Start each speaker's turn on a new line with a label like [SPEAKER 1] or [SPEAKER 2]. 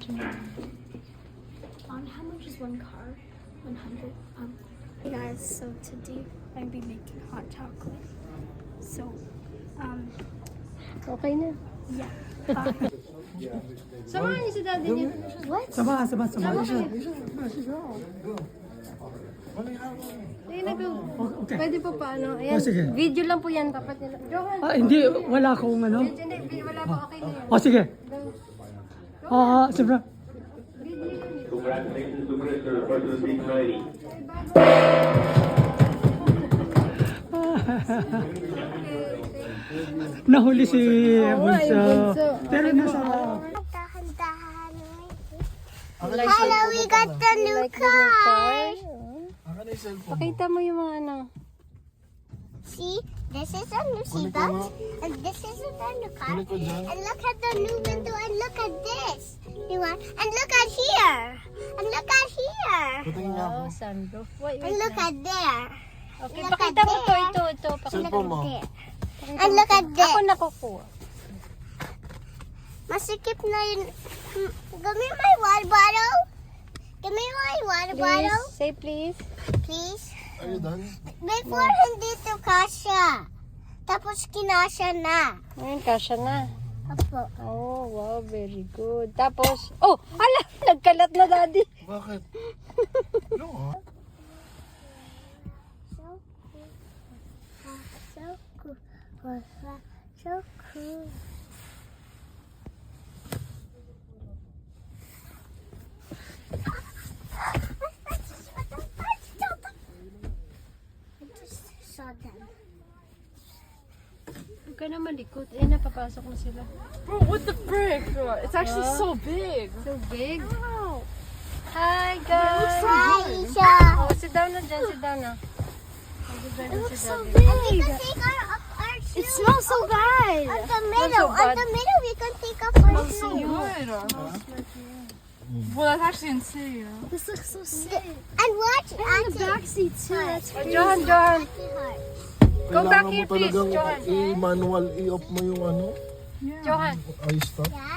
[SPEAKER 1] How much is one car? 100. Hey guys, so today I'll be making hot chocolate. So,
[SPEAKER 2] Okay na.
[SPEAKER 1] yeah.
[SPEAKER 2] Samahan niyo si daddy niyo.
[SPEAKER 1] What?
[SPEAKER 3] Sama. Okay.
[SPEAKER 2] Pwede po paano? Ayan,
[SPEAKER 3] sige.
[SPEAKER 2] video lang po yan. Dapat nila. Johan!
[SPEAKER 3] Hindi, wala akong ano.
[SPEAKER 2] Hindi, wala po. Okay na yan.
[SPEAKER 3] Sige. Siyempre.
[SPEAKER 4] Congratulations to Crystal for the big lady.
[SPEAKER 3] Nahuli si Bunso.
[SPEAKER 2] Bunso.
[SPEAKER 3] Pero nasa...
[SPEAKER 5] Hello, we got the new car.
[SPEAKER 2] Pakita mo yung mga ano.
[SPEAKER 5] See, this is a new seatbelt, and this is a new car. And look at the new window, and look at this. You want? And look at here. And look at here.
[SPEAKER 2] Oh, sunroof. Wait,
[SPEAKER 5] And look at there.
[SPEAKER 2] Okay,
[SPEAKER 5] look
[SPEAKER 2] pakita
[SPEAKER 5] at
[SPEAKER 2] mo to,
[SPEAKER 5] there.
[SPEAKER 2] ito. Pakita
[SPEAKER 5] Look
[SPEAKER 2] mo.
[SPEAKER 5] at there. And look at this.
[SPEAKER 2] Ako nakukuha.
[SPEAKER 5] Masikip na yun. Give me my water bottle. Give me my water bottle,
[SPEAKER 2] Please, say please.
[SPEAKER 5] please.
[SPEAKER 6] Are you done?
[SPEAKER 5] Before hindi to kasha. Tapos kinasha na.
[SPEAKER 2] Ngayon, kasha na.
[SPEAKER 5] Apo.
[SPEAKER 2] Oh, wow, very good. Tapos, oh, ala, nagkalat na daddy.
[SPEAKER 6] Bakit? No, ha?
[SPEAKER 5] So cool. So cool. I just saw them.
[SPEAKER 2] Huwag ka na malikot. Eh, napapasok na sila.
[SPEAKER 7] Bro, what the frick? It's actually so big.
[SPEAKER 2] So big. Hi, guys.
[SPEAKER 5] Hi, Isha.
[SPEAKER 2] Oh, sit down na dyan, sit down na.
[SPEAKER 1] It looks so
[SPEAKER 5] We
[SPEAKER 1] big.
[SPEAKER 5] can take our shoes.
[SPEAKER 1] It smells so good.
[SPEAKER 5] On the middle,
[SPEAKER 2] so
[SPEAKER 5] on
[SPEAKER 2] bad.
[SPEAKER 5] the middle, we can take off our
[SPEAKER 7] So
[SPEAKER 5] shoes.
[SPEAKER 7] good. Well, that's actually insane.
[SPEAKER 1] This looks so sick.
[SPEAKER 5] And watch,
[SPEAKER 1] And the
[SPEAKER 5] Auntie.
[SPEAKER 1] back seat too. That's
[SPEAKER 2] Oh, Johan.
[SPEAKER 5] Auntie Heart.
[SPEAKER 2] Go back
[SPEAKER 6] Kailangan
[SPEAKER 2] here,
[SPEAKER 6] mo
[SPEAKER 2] please,
[SPEAKER 6] talagang
[SPEAKER 2] Johan.
[SPEAKER 6] i-manual, i-off mo yung ano,
[SPEAKER 2] Johan.
[SPEAKER 6] ayos stop.
[SPEAKER 5] Dad?